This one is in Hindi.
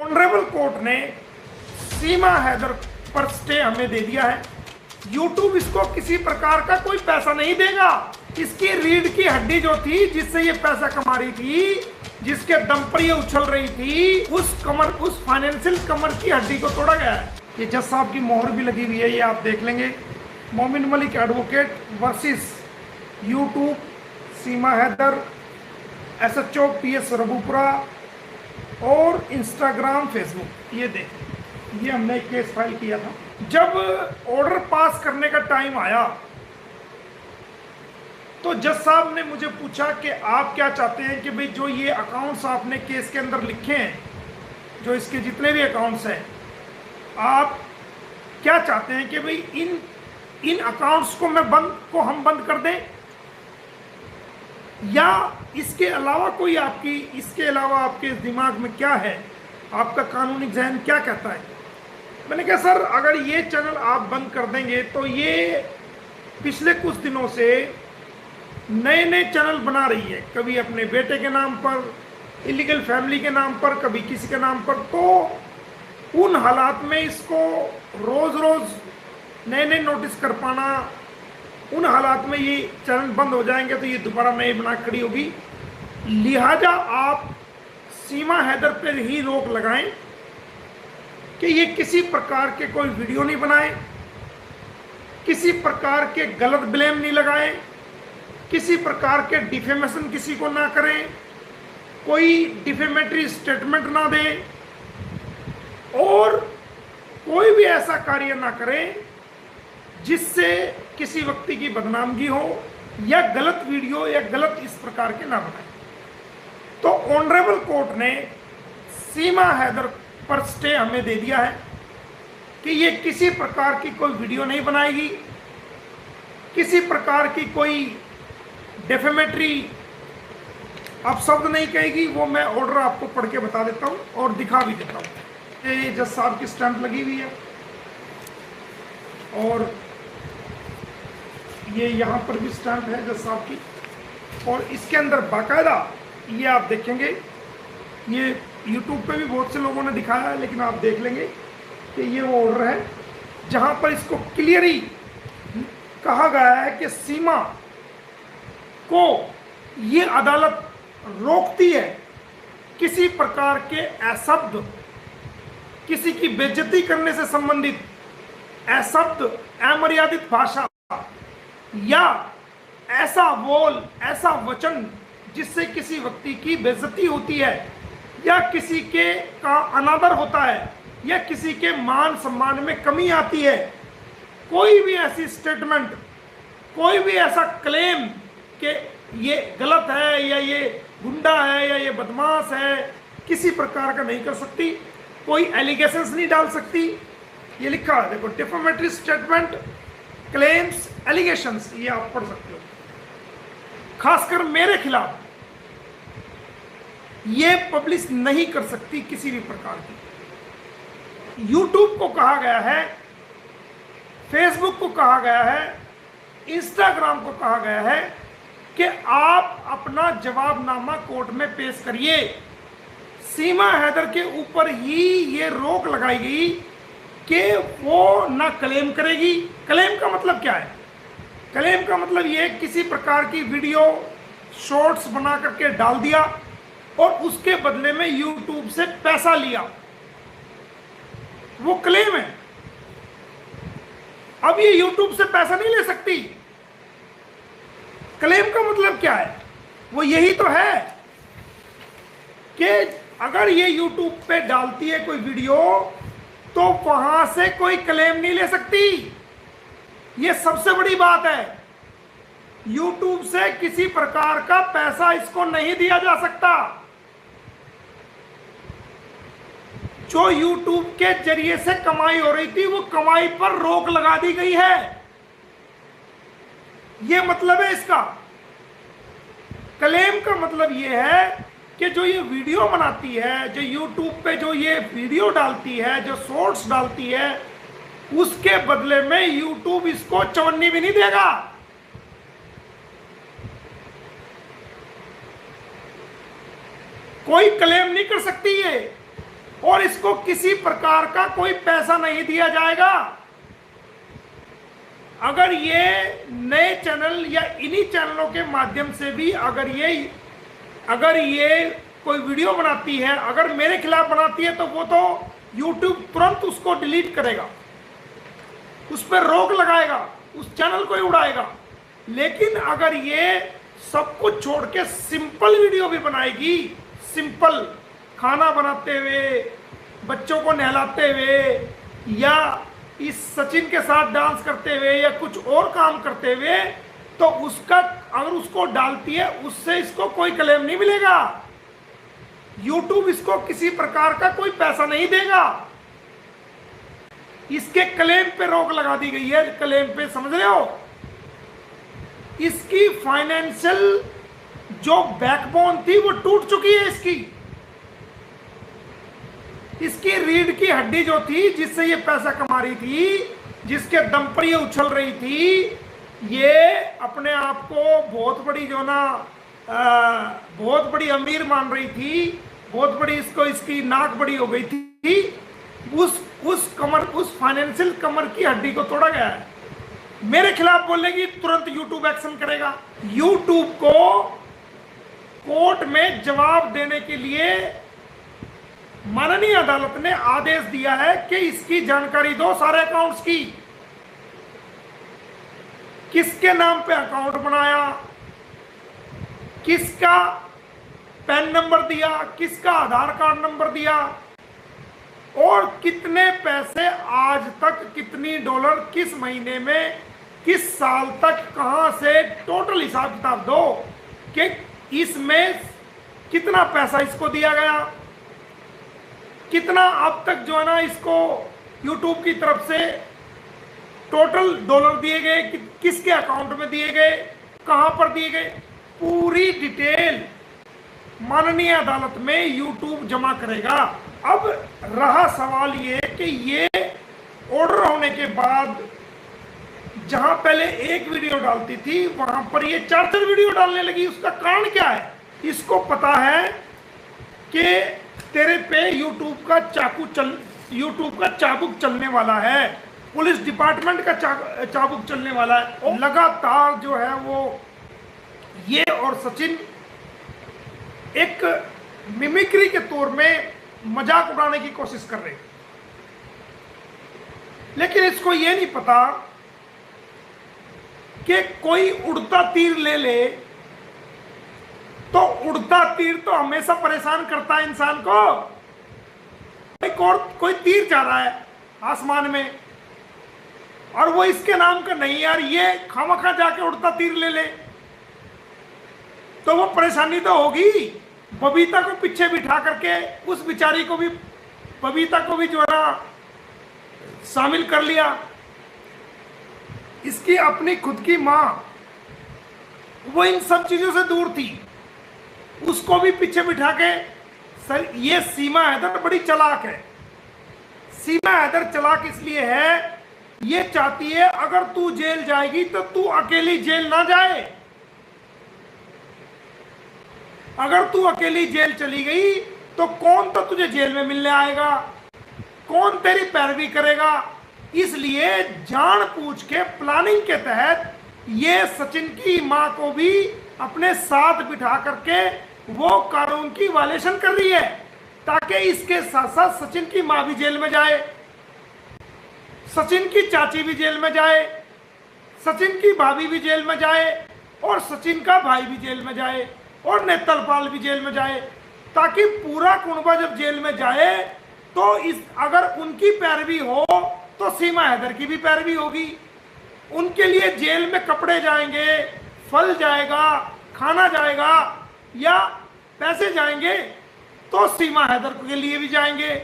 ऑनरेबल कोर्ट ने सीमा हैदर पर स्टे हमें दे दिया है। यूट्यूब इसको किसी प्रकार का कोई पैसा नहीं देगा। इसकी रीढ़ की हड्डी जो थी जिससे ये पैसा कमा रही थी, जिसके दम पर ये उछल रही थी, उस फाइनेंशियल कमर की हड्डी को तोड़ा गया है। ये जज साहब की मोहर भी लगी हुई है, ये आप देख लेंगे। मोमिन मलिक एडवोकेट वर्सेस यूट्यूब, सीमा हैदर, SHO PS रघुपुरा और इंस्टाग्राम, फेसबुक। ये देखें, ये हमने केस फाइल किया था। जब ऑर्डर पास करने का टाइम आया तो जज साहब ने मुझे पूछा कि आप क्या चाहते हैं कि भाई जो ये अकाउंट्स आपने केस के अंदर लिखे हैं, जो इसके जितने भी अकाउंट्स हैं, आप क्या चाहते हैं कि भाई इन अकाउंट्स को हम बंद कर दें, या इसके अलावा आपके दिमाग में क्या है, आपका कानूनी ज़हन क्या कहता है। मैंने कहा सर, अगर ये चैनल आप बंद कर देंगे तो ये पिछले कुछ दिनों से नए नए चैनल बना रही है, कभी अपने बेटे के नाम पर, इलीगल फैमिली के नाम पर, कभी किसी के नाम पर। तो उन हालात में इसको रोज़ रोज़ नए नए नोटिस कर पाना, उन हालात में ये चैनल बंद हो जाएंगे तो ये दोबारा नए बना खड़ी होगी। लिहाजा आप सीमा हैदर पर ही रोक लगाएं कि ये किसी प्रकार के कोई वीडियो नहीं बनाए, किसी प्रकार के गलत ब्लेम नहीं लगाएं, किसी प्रकार के डिफेमेशन किसी को ना करें, कोई डिफेमेटरी स्टेटमेंट ना दें, और कोई भी ऐसा कार्य ना करें जिससे किसी व्यक्ति की बदनामगी हो, या गलत वीडियो या गलत इस प्रकार के ना बनाए। तो ऑनरेबल कोर्ट ने सीमा हैदर पर स्टे हमें दे दिया है कि ये किसी प्रकार की कोई वीडियो नहीं बनाएगी, किसी प्रकार की कोई डेफेमेटरी अपशब्द नहीं कहेगी। वो मैं ऑर्डर आपको पढ़ के बता देता हूँ और दिखा भी देता हूँ। ये जज साहब की स्टैंप लगी हुई है, और ये यहाँ पर भी स्टैंप है जज साहब की, और इसके अंदर बाकायदा ये आप देखेंगे, ये YouTube पे भी बहुत से लोगों ने दिखाया है, लेकिन आप देख लेंगे कि ये वो ऑर्डर है जहाँ पर इसको क्लियरली कहा गया है कि सीमा को ये अदालत रोकती है किसी प्रकार के अशब्द, किसी की बेइज्जती करने से संबंधित अशब्द, अमर्यादित भाषा, या ऐसा बोल, ऐसा वचन जिससे किसी व्यक्ति की बेइज्जती होती है, या किसी के का अनादर होता है, या किसी के मान सम्मान में कमी आती है। कोई भी ऐसी स्टेटमेंट, कोई भी ऐसा क्लेम कि ये गलत है, या ये गुंडा है, या ये बदमाश है, किसी प्रकार का नहीं कर सकती। कोई एलिगेशंस नहीं डाल सकती। ये लिखा है, देखो, डिफेमेटरी स्टेटमेंट, क्लेम्स, एलिगेशंस, ये आप पढ़ सकते हो। खासकर मेरे खिलाफ ये पब्लिश नहीं कर सकती किसी भी प्रकार की। यूट्यूब को कहा गया है, फेसबुक को कहा गया है, इंस्टाग्राम को कहा गया है कि आप अपना जवाबनामा कोर्ट में पेश करिए। सीमा हैदर के ऊपर ही ये रोक लगाई गई कि वो ना क्लेम करेगी। क्लेम का मतलब क्या है? क्लेम का मतलब ये किसी प्रकार की वीडियो शॉर्ट्स बना करके डाल दिया और उसके बदले में यूट्यूब से पैसा लिया, वो क्लेम है। अब ये यूट्यूब से पैसा नहीं ले सकती। क्लेम का मतलब क्या है? वो यही तो है कि अगर ये यूट्यूब पे डालती है कोई वीडियो तो वहां से कोई क्लेम नहीं ले सकती। ये सबसे बड़ी बात है। यूट्यूब से किसी प्रकार का पैसा इसको नहीं दिया जा सकता। जो यूट्यूब के जरिए से कमाई हो रही थी, वो कमाई पर रोक लगा दी गई है। ये मतलब है इसका। क्लेम का मतलब ये है कि जो ये वीडियो बनाती है, जो यूट्यूब पे जो ये वीडियो डालती है, जो शॉर्ट्स डालती है, उसके बदले में यूट्यूब इसको चवन्नी भी नहीं देगा। कोई क्लेम नहीं कर सकती और इसको किसी प्रकार का कोई पैसा नहीं दिया जाएगा। अगर ये नए चैनल या इन्हीं चैनलों के माध्यम से भी अगर ये कोई वीडियो बनाती है, अगर मेरे खिलाफ बनाती है, तो वो तो YouTube तुरंत उसको डिलीट करेगा, उस पर रोक लगाएगा, उस चैनल को ही उड़ाएगा। लेकिन अगर ये सब कुछ छोड़ के सिंपल वीडियो भी बनाएगी, सिंपल खाना बनाते हुए, बच्चों को नहलाते हुए, या इस सचिन के साथ डांस करते हुए, या कुछ और काम करते हुए, तो उसका अगर उसको डालती है, उससे इसको कोई क्लेम नहीं मिलेगा। YouTube इसको किसी प्रकार का कोई पैसा नहीं देगा। इसके क्लेम पे रोक लगा दी गई है। क्लेम पे, समझ रहे हो? इसकी फाइनेंशियल जो बैकबोन थी वो टूट चुकी है। इसकी रीढ़ की हड्डी जो थी, जिससे ये पैसा कमा रही थी, जिसके दम पर ये उछल रही थी, ये अपने आप को बहुत बड़ी जो ना बहुत बड़ी अमीर मान रही थी, बहुत बड़ी, इसकी नाक बड़ी हो गई थी। उस फाइनेंशियल कमर की हड्डी को तोड़ा गया है। मेरे खिलाफ बोलेगी, तुरंत YouTube एक्शन करेगा। YouTube को कोर्ट में जवाब देने के लिए माननीय अदालत ने आदेश दिया है कि इसकी जानकारी दो, सारे अकाउंट्स की, किसके नाम पे अकाउंट बनाया, किसका पैन नंबर दिया, किसका आधार कार्ड नंबर दिया, और कितने पैसे आज तक, कितनी डॉलर, किस महीने में, किस साल तक, कहां से, टोटल हिसाब किताब दो कि इसमें कितना पैसा इसको दिया गया, कितना अब तक जो है ना इसको YouTube की तरफ से टोटल डॉलर दिए गए, किसके अकाउंट में दिए गए, कहां पर दिए गए, पूरी डिटेल माननीय अदालत में YouTube जमा करेगा। अब रहा सवाल ये कि ये ऑर्डर होने के बाद जहां पहले एक वीडियो डालती थी, वहां पर ये 4 वीडियो डालने लगी। उसका कारण क्या है? इसको पता है कि तेरे पे YouTube का चाबुक चलने वाला है, पुलिस डिपार्टमेंट का चाबुक चलने वाला है। लगातार जो है वो ये और सचिन एक मिमिक्री के तौर में मजाक उड़ाने की कोशिश कर रहे हैं, लेकिन इसको ये नहीं पता कि कोई उड़ता तीर ले ले तो उड़ता तीर तो हमेशा परेशान करता है इंसान को। कोई तीर जा रहा है आसमान में और वो इसके नाम का नहीं, यार ये खामखा जाके उड़ता तीर ले ले तो वो परेशानी तो होगी। बबीता को पीछे बिठा करके उस बिचारी को भी, बबीता को भी जो है ना शामिल कर लिया। इसकी अपनी खुद की मां, वो इन सब चीजों से दूर थी, उसको भी पीछे बिठा के। सर ये सीमा हैदर बड़ी चालाक है। सीमा हैदर चालाक इसलिए है, ये चाहती है अगर तू जेल जाएगी तो तू अकेली जेल ना जाए। अगर तू अकेली जेल चली गई तो कौन तो तुझे जेल में मिलने आएगा, कौन तेरी पैरवी करेगा। इसलिए जानबूझ के प्लानिंग के तहत ये सचिन की मां को भी अपने साथ बिठा करके वो कानून की वायलेशन कर रही है, ताकि इसके साथ साथ सचिन की मां भी जेल में जाए, सचिन की चाची भी जेल में जाए, सचिन की भाभी भी जेल में जाए, और सचिन का भाई भी जेल में जाए, और नेत्रपाल भी जेल में जाए, ताकि पूरा कुनबा जब जेल में जाए तो इस अगर उनकी पैरवी हो तो सीमा हैदर की भी पैरवी होगी। उनके लिए जेल में कपड़े जाएंगे, फल जाएगा, खाना जाएगा, या पैसे जाएंगे तो सीमा हैदर के लिए भी जाएंगे।